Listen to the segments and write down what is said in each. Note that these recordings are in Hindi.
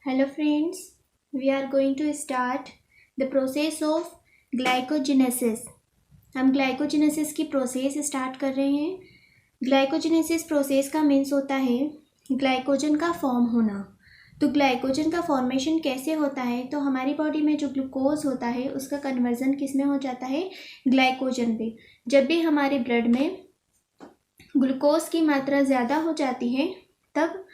Hello friends, we are going to start the process of glycogenesis. हम ग्लाइकोजेनेसिस की प्रोसेस स्टार्ट कर रहे हैं। ग्लाइकोजेनेसिस प्रोसेस का मीन्स होता है ग्लाइकोजन का फॉर्म होना। तो ग्लाइकोजन का फॉर्मेशन कैसे होता है, तो हमारी बॉडी में जो ग्लूकोज होता है उसका कन्वर्जन किस में हो जाता है, ग्लाइकोजन पे। जब भी हमारे ब्लड में ग्लूकोज की मात्रा ज़्यादा हो जाती है तब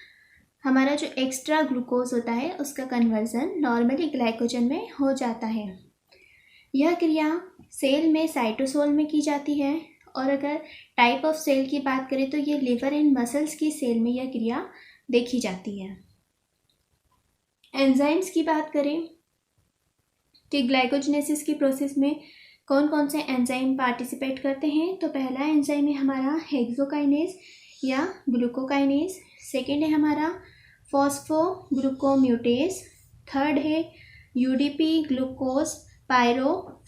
हमारा जो एक्स्ट्रा ग्लूकोज होता है उसका कन्वर्जन नॉर्मली ग्लाइकोजन में हो जाता है। यह क्रिया सेल में साइटोसोल में की जाती है, और अगर टाइप ऑफ सेल की बात करें तो ये लिवर एंड मसल्स की सेल में यह क्रिया देखी जाती है। एंजाइम्स की बात करें कि ग्लाइकोजेनेसिस की प्रोसेस में कौन कौन से एंजाइम पार्टिसिपेट करते हैं, तो पहला एंजाइम है हमारा हेक्सोकाइनेज या ग्लूकोकाइनेज। सेकेंड है हमारा फॉस्फोग्लूकोम्यूटेज। थर्ड है UDP glucose pyro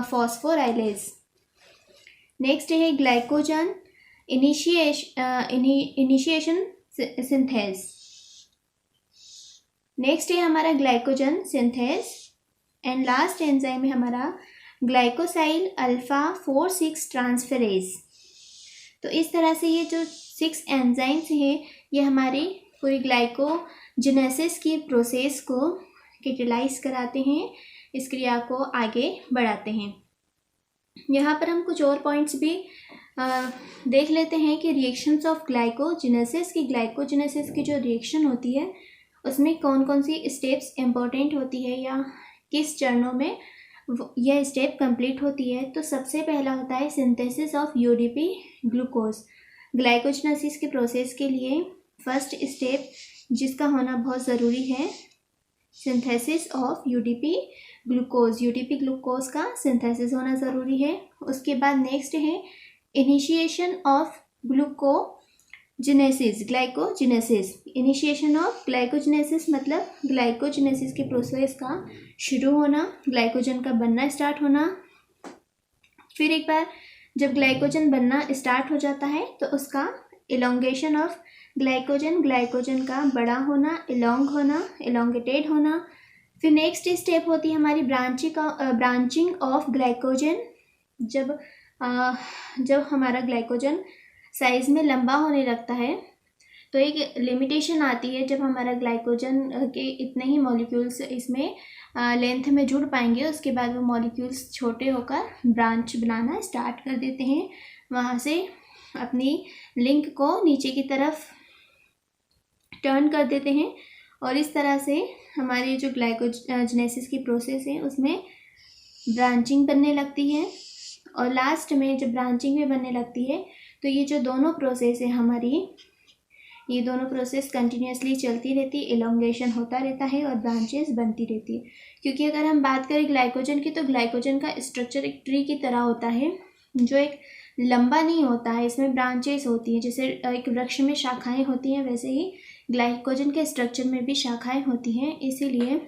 phosphorylase. Next है ग्लाइकोजन इनिशिएशन सिंथेज। नेक्स्ट है हमारा glycogen synthase. And last enzyme है हमारा ग्लाइकोसाइल अल्फा 4,6 ट्रांसफेरेज। तो इस तरह से ये जो 6 एंजाइम्स हैं ये हमारी पूरी ग्लाइकोजेनेसिस की प्रोसेस को कैटेलाइज कराते हैं, इस क्रिया को आगे बढ़ाते हैं। यहाँ पर हम कुछ और पॉइंट्स भी देख लेते हैं कि रिएक्शंस ऑफ ग्लाइकोजेनेसिस की जो रिएक्शन होती है उसमें कौन कौन सी स्टेप्स इम्पोर्टेंट होती है या किस चरणों में यह स्टेप कंप्लीट होती है। तो सबसे पहला होता है synthesis of UDP glucose. Glycogenesis के प्रोसेस के लिए फर्स्ट स्टेप जिसका होना बहुत ज़रूरी है, सिंथेसिस ऑफ यूडीपी ग्लूकोज का सिंथेसिस होना ज़रूरी है। उसके बाद नेक्स्ट है initiation of glycogenesis. Initiation of glycogenesis मतलब ग्लाइकोजेनेसिस के प्रोसेस का शुरू होना, ग्लाइकोजन का बनना स्टार्ट होना। फिर एक बार जब ग्लाइकोजन बनना स्टार्ट हो जाता है तो उसका इलोंगेशन ऑफ ग्लाइकोजन का बड़ा होना, इलोंगेटेड होना। फिर नेक्स्ट स्टेप होती है हमारी ब्रांचिंग ऑफ ग्लाइकोजन। जब हमारा ग्लाइकोजन साइज में लंबा होने लगता है तो एक लिमिटेशन आती है, जब हमारा ग्लाइकोजन के इतने ही मॉलिक्यूल्स इसमें लेंथ में जुड़ पाएंगे उसके बाद वो मॉलिक्यूल्स छोटे होकर ब्रांच बनाना स्टार्ट कर देते हैं, वहाँ से अपनी लिंक को नीचे की तरफ टर्न कर देते हैं, और इस तरह से हमारी जो ग्लाइकोजेनेसिस की प्रोसेस है उसमें ब्रांचिंग बनने लगती है। और लास्ट में जब ब्रांचिंग में बनने लगती है तो ये जो दोनों प्रोसेस है हमारी, ये दोनों प्रोसेस कंटिन्यूसली चलती रहती है, इलोंगेशन होता रहता है और ब्रांचेस बनती रहती है। क्योंकि अगर हम बात करें ग्लाइकोजन की तो ग्लाइकोजन का स्ट्रक्चर एक ट्री की तरह होता है जो एक लंबा नहीं होता है, इसमें ब्रांचेस होती हैं। जैसे एक वृक्ष में शाखाएं होती हैं वैसे ही ग्लाइकोजन के स्ट्रक्चर में भी शाखाएं होती हैं, इसीलिए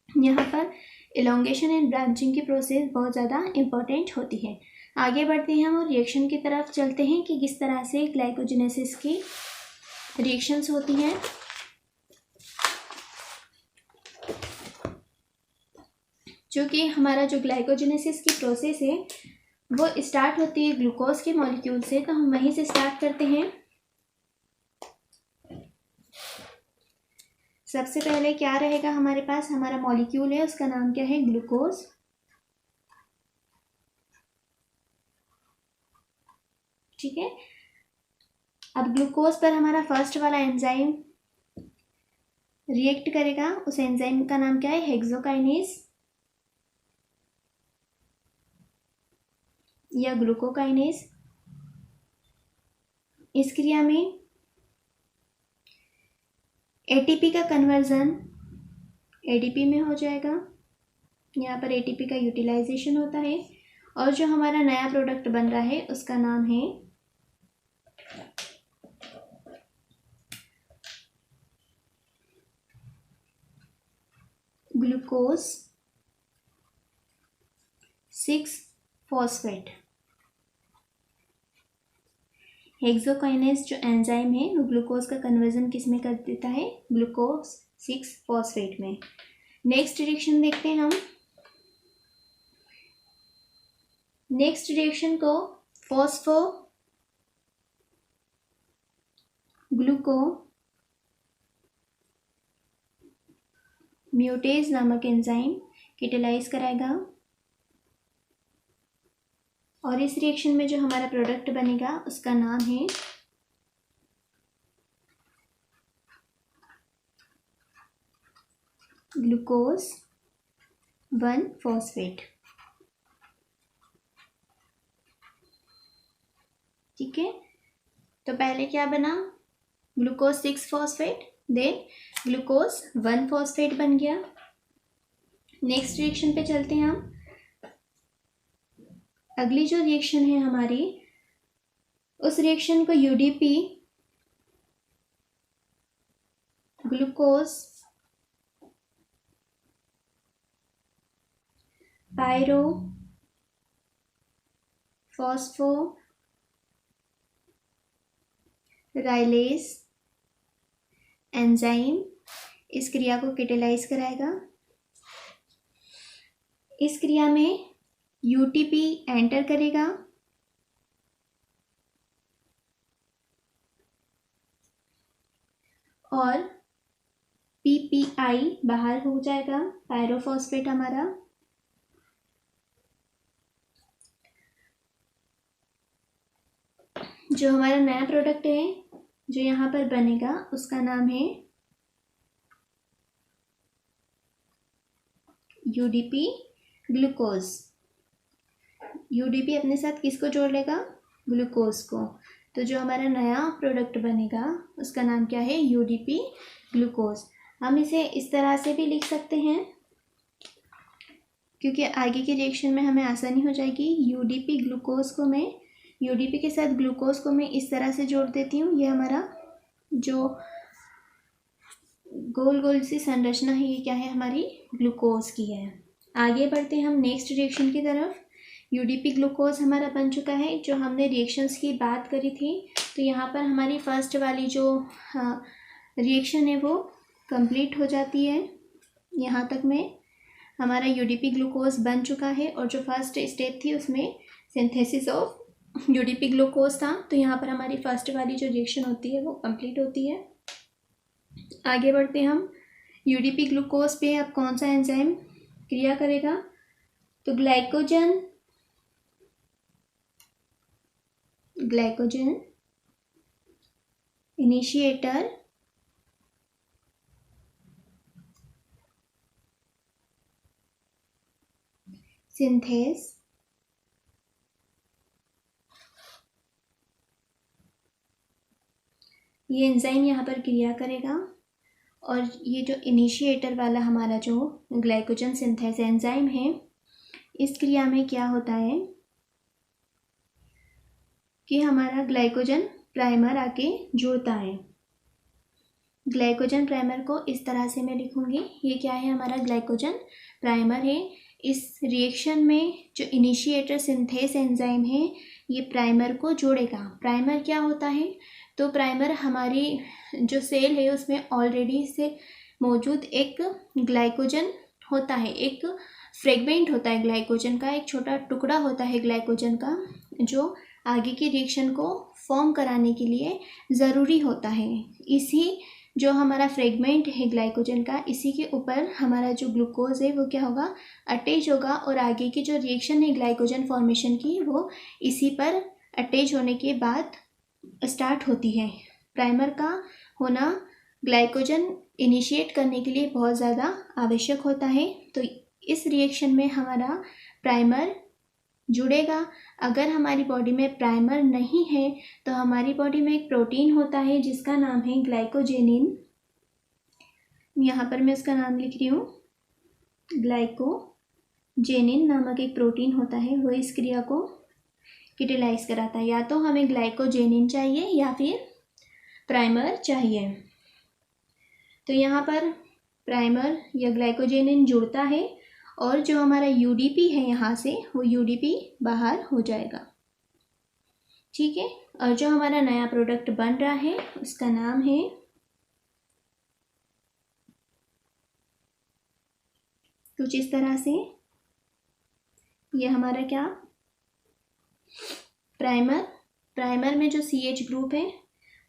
यहाँ पर इलोंगेशन एंड ब्रांचिंग की प्रोसेस बहुत ज़्यादा इम्पोर्टेंट होती है। आगे बढ़ते हैं हम और रिएक्शन की तरफ चलते हैं कि किस तरह से ग्लाइकोजेनेसिस की रिएक्शंस होती हैं। चूँकि हमारा जो ग्लाइकोजेनेसिस की प्रोसेस है वो स्टार्ट होती है ग्लूकोज के मॉलिक्यूल से, तो हम वहीं से स्टार्ट करते हैं। सबसे पहले क्या रहेगा हमारे पास, हमारा मॉलिक्यूल है उसका नाम क्या है, ग्लूकोज। ठीक है, अब ग्लूकोज पर हमारा फर्स्ट वाला एंजाइम रिएक्ट करेगा, उस एंजाइम का नाम क्या है, हेक्सोकाइनेज या ग्लूकोकाइनेज। इस क्रिया में एटीपी का कन्वर्जन एडीपी में हो जाएगा, यहाँ पर एटीपी का यूटिलाइजेशन होता है, और जो हमारा नया प्रोडक्ट बन रहा है उसका नाम है ग्लूकोज 6 फॉस्फेट। हेक्सोकाइनेज जो एंजाइम है वो ग्लूकोज का कन्वर्जन किस में कर देता है, ग्लूकोज 6 फॉस्फेट में। नेक्स्ट रिएक्शन देखते हैं हम। नेक्स्ट रिएक्शन को फॉस्फो ग्लूको म्यूटेज नामक एंजाइम कैटेलाइज कराएगा और इस रिएक्शन में जो हमारा प्रोडक्ट बनेगा उसका नाम है ग्लूकोज 1 फॉस्फेट। ठीक है, तो पहले क्या बना, glucose 6 phosphate, then glucose 1 phosphate बन गया। नेक्स्ट रिएक्शन पे चलते हैं हम। अगली जो रिएक्शन है हमारी, उस रिएक्शन को UDP glucose pyrophosphorylase enzyme इस क्रिया को कैटेलाइज कराएगा। इस क्रिया में यूटीपी एंटर करेगा और पीपीआई बाहर हो जाएगा, पायरोफॉस्फेट हमारा। जो हमारा नया प्रोडक्ट है जो यहाँ पर बनेगा उसका नाम है यूडीपी ग्लूकोज। यूडीपी अपने साथ किसको जोड़ लेगा, ग्लूकोज को। तो जो हमारा नया प्रोडक्ट बनेगा उसका नाम क्या है, यूडीपी ग्लूकोज। हम इसे इस तरह से भी लिख सकते हैं क्योंकि आगे के रिएक्शन में हमें आसानी हो जाएगी। यूडीपी ग्लूकोज को मैं, यूडीपी के साथ ग्लूकोज को मैं इस तरह से जोड़ देती हूँ। ये हमारा जो गोल गोल सी संरचना है ये क्या है, हमारी ग्लूकोज की है। आगे बढ़ते हैं हम नेक्स्ट रिएक्शन की तरफ। यूडीपी ग्लूकोज हमारा बन चुका है। जो हमने रिएक्शंस की बात करी थी तो यहाँ पर हमारी फर्स्ट वाली जो रिएक्शन है वो कंप्लीट हो जाती है। यहाँ तक में हमारा यूडीपी ग्लूकोज बन चुका है और जो फर्स्ट स्टेप थी उसमें सिंथेसिस ऑफ यूडीपी ग्लूकोज था। तो यहाँ पर हमारी फर्स्ट वाली जो रिएक्शन होती है वो कंप्लीट होती है। आगे बढ़ते हैं हम। यूडीपी ग्लूकोज पे अब कौन सा एंजाइम क्रिया करेगा, तो ग्लाइकोजन इनिशिएटर सिंथेस ये एंजाइम यहाँ पर क्रिया करेगा और ये जो इनिशिएटर वाला हमारा जो ग्लाइकोजन सिंथेस एंजाइम है इस क्रिया में क्या होता है कि हमारा ग्लाइकोजन प्राइमर आके जुड़ता है। ग्लाइकोजन प्राइमर को इस तरह से मैं लिखूंगी, ये क्या है, हमारा ग्लाइकोजन प्राइमर है। इस रिएक्शन में जो इनिशिएटर सिंथेस एंजाइम है ये प्राइमर को जोड़ेगा। प्राइमर क्या होता है, तो प्राइमर हमारी जो सेल है उसमें ऑलरेडी से मौजूद एक ग्लाइकोजन होता है, एक फ्रेगमेंट होता है ग्लाइकोजन का, एक छोटा टुकड़ा होता है ग्लाइकोजन का जो आगे की रिएक्शन को फॉर्म कराने के लिए ज़रूरी होता है। इसी जो हमारा फ्रेगमेंट है ग्लाइकोजन का, इसी के ऊपर हमारा जो ग्लूकोज है वो क्या होगा, अटैच होगा और आगे की जो रिएक्शन है ग्लाइकोजन फॉर्मेशन की वो इसी पर अटैच होने के बाद स्टार्ट होती है। प्राइमर का होना ग्लाइकोजन इनिशिएट करने के लिए बहुत ज़्यादा आवश्यक होता है। तो इस रिएक्शन में हमारा प्राइमर जुड़ेगा। अगर हमारी बॉडी में प्राइमर नहीं है तो हमारी बॉडी में एक प्रोटीन होता है जिसका नाम है ग्लाइकोजेनिन। यहाँ पर मैं उसका नाम लिख रही हूँ, ग्लाइकोजेनिन नामक एक प्रोटीन होता है, वो इस क्रिया को कैटेलाइज कराता है। या तो हमें ग्लाइकोजेनिन चाहिए या फिर प्राइमर चाहिए। तो यहाँ पर प्राइमर या ग्लाइकोजेनिन जुड़ता है और जो हमारा यूडीपी है यहाँ से वो यूडीपी बाहर हो जाएगा। ठीक है। और जो हमारा नया प्रोडक्ट बन रहा है उसका नाम है कुछ इस तरह से, ये हमारा क्या, प्राइमर में जो CH ग्रुप है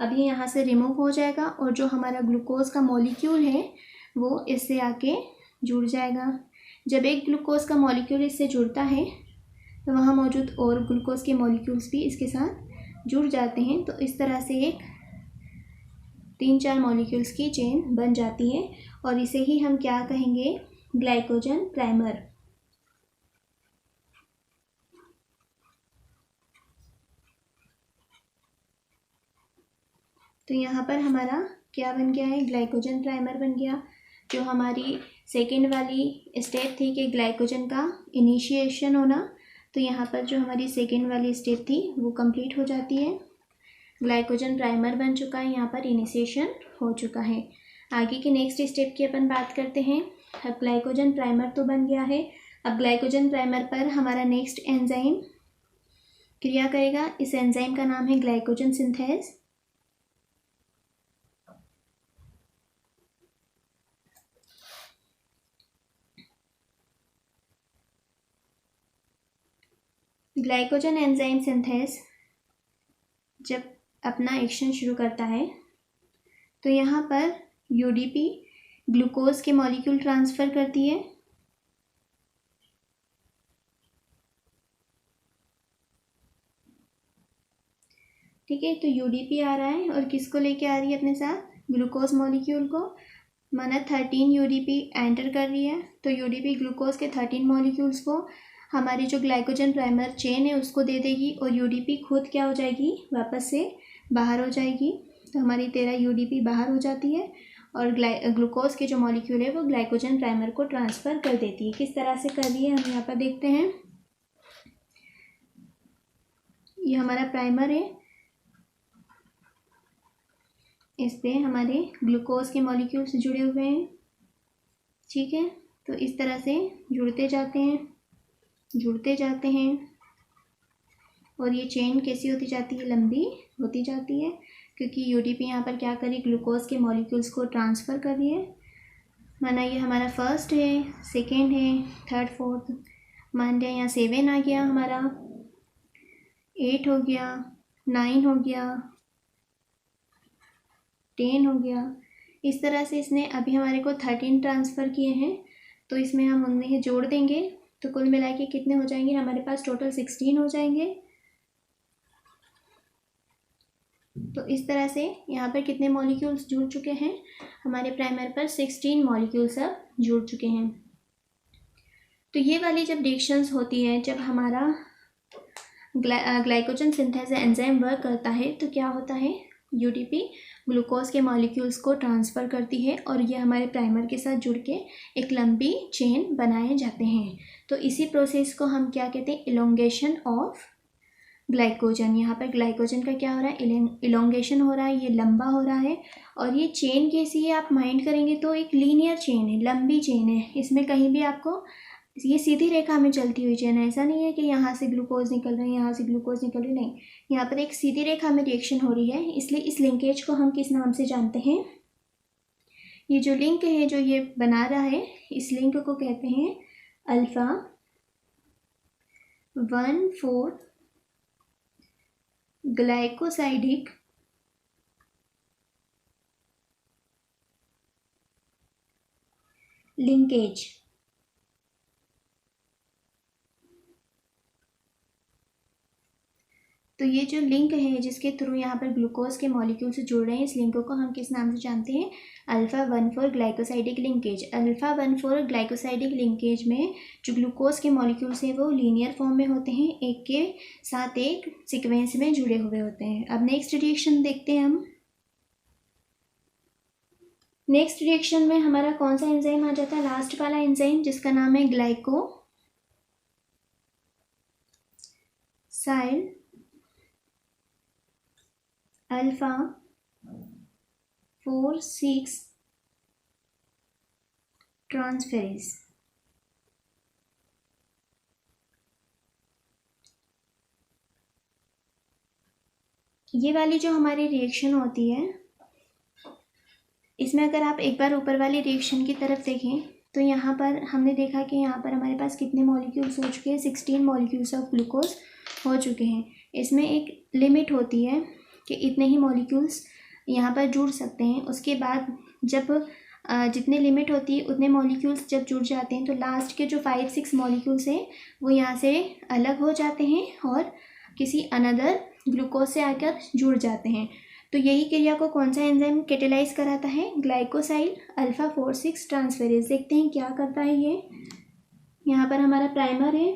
अब ये यहाँ से रिमूव हो जाएगा और जो हमारा ग्लूकोज का मॉलिक्यूल है वो इससे आके जुड़ जाएगा। जब एक ग्लूकोज का मॉलिक्यूल इससे जुड़ता है तो वहाँ मौजूद और ग्लूकोज के मॉलिक्यूल्स भी इसके साथ जुड़ जाते हैं। तो इस तरह से एक 3-4 मॉलिक्यूल्स की चेन बन जाती है और इसे ही हम क्या कहेंगे, ग्लाइकोजन प्राइमर। तो यहाँ पर हमारा क्या बन गया है, ग्लाइकोजन प्राइमर बन गया। जो हमारी सेकेंड वाली स्टेप थी कि ग्लाइकोजन का इनिशिएशन होना, तो यहाँ पर जो हमारी सेकेंड वाली स्टेप थी वो कंप्लीट हो जाती है। ग्लाइकोजन प्राइमर बन चुका है, यहाँ पर इनिशिएशन हो चुका है। आगे की नेक्स्ट स्टेप की अपन बात करते हैं। अब ग्लाइकोजन प्राइमर तो बन गया है, अब ग्लाइकोजन प्राइमर पर हमारा नेक्स्ट एंजाइम क्रिया करेगा। इस एंजाइम का नाम है glycogen synthase. Glycogen enzyme synthase जब अपना एक्शन शुरू करता है तो यहाँ पर यूडीपी ग्लूकोज के मॉलिक्यूल ट्रांसफ़र करती है। ठीक है, तो यूडीपी आ रहा है और किसको लेके आ रही है अपने साथ, ग्लूकोज मॉलिक्यूल को। माना 13 यूडीपी एंटर कर रही है, तो यूडीपी ग्लूकोज के 13 मॉलिक्यूल्स को हमारी जो ग्लाइकोजन प्राइमर चेन है उसको दे देगी और यूडीपी खुद क्या हो जाएगी, वापस से बाहर हो जाएगी। तो हमारी 13 यूडीपी बाहर हो जाती है और ग्लूकोज के जो मॉलिक्यूल है वो ग्लाइकोजन प्राइमर को ट्रांसफ़र कर देती है। किस तरह से कर रही है हम यहाँ पर देखते हैं। ये हमारा प्राइमर है, इस पे हमारे ग्लूकोज के मॉलिक्यूल्स जुड़े हुए हैं। ठीक है, तो इस तरह से जुड़ते जाते हैं और ये चेन कैसी होती जाती है, लंबी होती जाती है, क्योंकि यूडीपी यहाँ पर क्या करी, ग्लूकोज के मॉलिक्यूल्स को ट्रांसफ़र कर रही है। माना ये हमारा फर्स्ट है, सेकेंड है, थर्ड, फोर्थ, मान लिया यहाँ 7 आ गया, हमारा 8 हो गया, 9 हो गया, 10 हो गया। इस तरह से इसने अभी हमारे को 13 ट्रांसफ़र किए हैं, तो इसमें हम उन्हें जोड़ देंगे तो कुल मिला के कितने हो जाएंगे, हमारे पास टोटल 16 हो जाएंगे। तो इस तरह से यहाँ पर कितने मॉलिक्यूल्स जुड़ चुके हैं, हमारे प्राइमर पर 16 मॉलिक्यूल्स अब जुड़ चुके हैं। तो ये वाली जब रिएक्शंस होती है, जब हमारा ग्लाइकोजन सिंथेज एंजाइम वर्क करता है तो क्या होता है, यूडीपी ग्लूकोज के मॉलिक्यूल्स को ट्रांसफ़र करती है और ये हमारे प्राइमर के साथ जुड़ के एक लंबी चेन बनाए जाते हैं। तो इसी प्रोसेस को हम क्या कहते हैं, इलोंगेशन ऑफ ग्लाइकोजन। यहाँ पर ग्लाइकोजन का क्या हो रहा है, इलोंगेशन हो रहा है, ये लंबा हो रहा है। और ये चेन कैसी है, आप माइंड करेंगे तो एक लीनियर चेन है, लंबी चेन है। इसमें कहीं भी आपको ये सीधी रेखा में चलती हुई चेन है, ऐसा नहीं है कि यहाँ से ग्लूकोज निकल रहे हैं, यहाँ से ग्लूकोज निकल रही है, नहीं, यहाँ पर एक सीधी रेखा में रिएक्शन हो रही है। इसलिए इस लिंकेज को हम किस नाम से जानते हैं, ये जो लिंक है जो ये बना रहा है, इस लिंक को कहते हैं अल्फा 1,4 ग्लाइकोसाइडिक लिंकेज। तो ये जो लिंक है जिसके थ्रू यहाँ पर ग्लूकोज के मॉलिक्यूल से जुड़ रहे हैं, इस लिंक को हम किस नाम से जानते हैं, alpha 1,4 glycosidic linkage. Alpha 1,4 glycosidic linkage में जो ग्लूकोज के मॉलिक्यूल्स हैं वो लीनियर फॉर्म में होते हैं, एक के साथ एक सीक्वेंस में जुड़े हुए होते हैं। अब नेक्स्ट रिएक्शन देखते हैं हम। नेक्स्ट रिएक्शन में हमारा कौन सा एंजाइम आ जाता है, लास्ट वाला एंजाइम जिसका नाम है ग्लाइकोसाइल अल्फा 4,6 ट्रांसफेरेज। ये वाली जो हमारी रिएक्शन होती है, इसमें अगर आप एक बार ऊपर वाली रिएक्शन की तरफ देखें तो यहाँ पर हमने देखा कि यहाँ पर हमारे पास कितने मॉलिक्यूल्स हो चुके हैं, 16 मॉलिक्यूल्स ऑफ ग्लूकोज हो चुके हैं। इसमें एक लिमिट होती है कि इतने ही मॉलिक्यूल्स यहाँ पर जुड़ सकते हैं। उसके बाद जब जितने लिमिट होती है उतने मॉलिक्यूल्स जब जुड़ जाते हैं तो लास्ट के जो 5-6 मॉलिक्यूल्स हैं वो यहाँ से अलग हो जाते हैं और किसी अनदर ग्लूकोज से आकर जुड़ जाते हैं। तो यही क्रिया को कौन सा एंजाइम कैटेलाइज कराता है? ग्लाइकोसाइल अल्फा 4-6 ट्रांसफेरेज। देखते हैं क्या करता है ये। यहाँ पर हमारा प्राइमर है,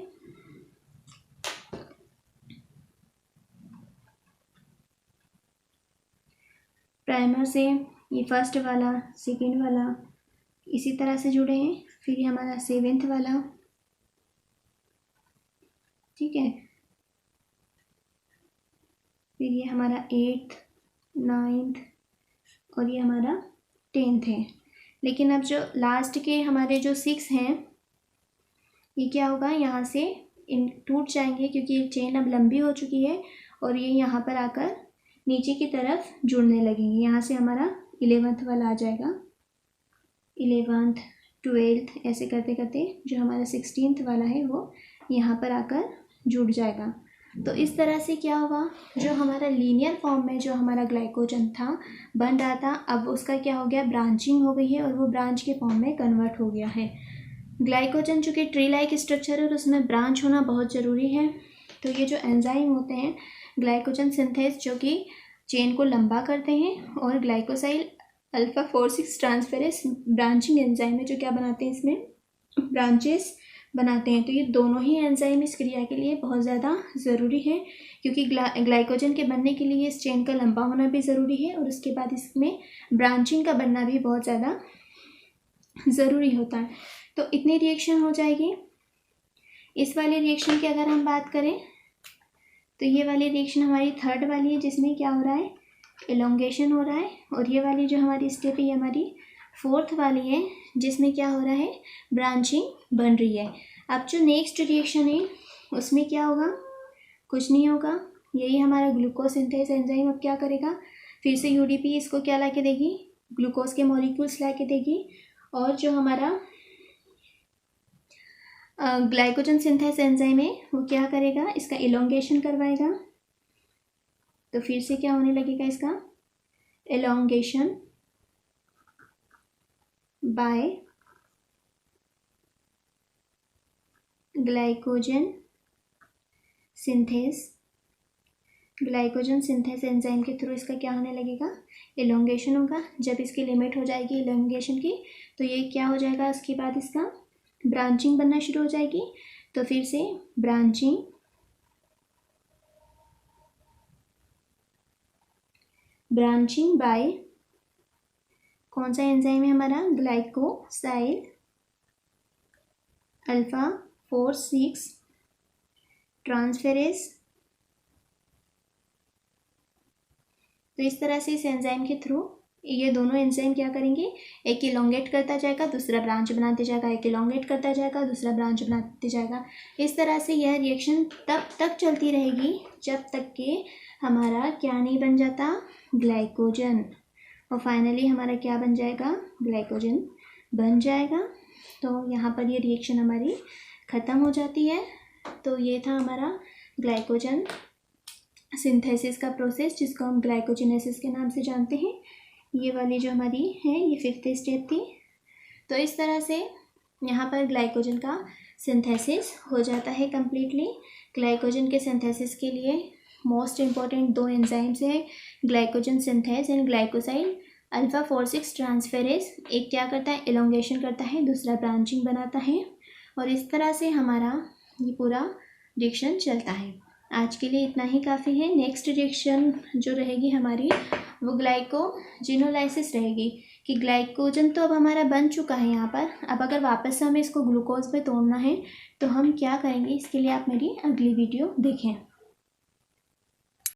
प्राइमर से ये फर्स्ट वाला, सेकेंड वाला इसी तरह से जुड़े हैं। फिर ये हमारा 7th वाला, ठीक है। फिर ये हमारा 8th, 9th और ये हमारा 10th है। लेकिन अब जो लास्ट के हमारे जो 6 हैं ये क्या होगा, यहाँ से इन टूट जाएंगे क्योंकि ये चेन अब लंबी हो चुकी है और ये यहाँ पर आकर नीचे की तरफ जुड़ने लगेंगे। यहाँ से हमारा 11th वाला आ जाएगा, 11th, 12th ऐसे करते करते जो हमारा 16th वाला है वो यहाँ पर आकर जुड़ जाएगा। तो इस तरह से क्या होगा, जो हमारा लीनियर फॉर्म में जो हमारा ग्लाइकोजन था बन रहा था, अब उसका क्या हो गया, ब्रांचिंग हो गई है और वो ब्रांच के फॉर्म में कन्वर्ट हो गया है। ग्लाइकोजन चूँकि ट्री लाइक स्ट्रक्चर है तो उसमें ब्रांच होना बहुत ज़रूरी है। तो ये जो एंजाइम होते हैं ग्लाइकोजन सिंथेस जो कि चेन को लंबा करते हैं, और ग्लाइकोसाइल अल्फा 4-6 ट्रांसफेरेज ब्रांचिंग एंजाइम है जो क्या बनाते हैं, इसमें ब्रांचेस बनाते हैं। तो ये दोनों ही एंजाइम इस क्रिया के लिए बहुत ज़्यादा ज़रूरी है क्योंकि ग्लाइकोजन के बनने के लिए इस चेन का लंबा होना भी ज़रूरी है और उसके बाद इसमें ब्रांचिंग का बनना भी बहुत ज़्यादा ज़रूरी होता है। तो इतनी रिएक्शन हो जाएगी। इस वाली रिएक्शन की अगर हम बात करें तो ये वाली रिएक्शन हमारी 3rd वाली है जिसमें क्या हो रहा है, एलोंगेशन हो रहा है। और ये वाली जो हमारी स्टेप है ये हमारी 4th वाली है जिसमें क्या हो रहा है, ब्रांचिंग बन रही है। अब जो नेक्स्ट रिएक्शन है उसमें क्या होगा, कुछ नहीं होगा, यही हमारा ग्लूकोज सिंथेस एंजाइम अब क्या करेगा, फिर से यूडीपी इसको क्या ला के देगी, ग्लूकोज के मॉलिक्यूल्स ला के देगी और जो हमारा ग्लाइकोजन सिंथेस एंजाइम है वो क्या करेगा, इसका एलोंगेशन करवाएगा। तो फिर से क्या होने लगेगा, इसका elongation by glycogen synthase. Glycogen synthase enzyme के थ्रू इसका क्या होने लगेगा, एलोंगेशन होगा। जब इसकी लिमिट हो जाएगी एलोंगेशन की तो ये क्या हो जाएगा, उसके बाद इसका ब्रांचिंग बनना शुरू हो जाएगी। तो फिर से ब्रांचिंग बाय कौन सा एंजाइम है हमारा, ग्लाइकोसाइल अल्फा 4-6 ट्रांसफेरेज। तो इस तरह से इस एंजाइम के थ्रू ये दोनों एंजाइम क्या करेंगे, एक इलोंगेट करता जाएगा दूसरा ब्रांच बनाते जाएगा, एक इलोंगेट करता जाएगा दूसरा ब्रांच बनाते जाएगा। इस तरह से यह रिएक्शन तब तक चलती रहेगी जब तक कि हमारा क्या नहीं बन जाता, ग्लाइकोजन। और फाइनली हमारा क्या बन जाएगा, ग्लाइकोजन बन जाएगा। तो यहाँ पर ये रिएक्शन हमारी ख़त्म हो जाती है। तो ये था हमारा ग्लाइकोजन सिंथेसिस का प्रोसेस जिसको हम ग्लाइकोजेनेसिस के नाम से जानते हैं। ये वाली जो हमारी है ये 5th स्टेप थी। तो इस तरह से यहाँ पर ग्लाइकोजन का सिंथेसिस हो जाता है कम्प्लीटली। ग्लाइकोजन के सिंथेसिस के लिए मोस्ट इम्पॉर्टेंट 2 एंजाइम्स है, glycogen synthase and glycosyl alpha 4-6 transferase. एक क्या करता है, एलोंगेशन करता है, दूसरा ब्रांचिंग बनाता है। और इस तरह से हमारा ये पूरा रिएक्शन चलता है। आज के लिए इतना ही काफ़ी है। नेक्स्ट रिएक्शन जो रहेगी हमारी वो ग्लाइकोजिनोलाइसिस रहेगी कि ग्लाइकोजन तो अब हमारा बन चुका है यहाँ पर, अब अगर वापस से हमें इसको ग्लूकोज पे तोड़ना है तो हम क्या करेंगे, इसके लिए आप मेरी अगली वीडियो देखें।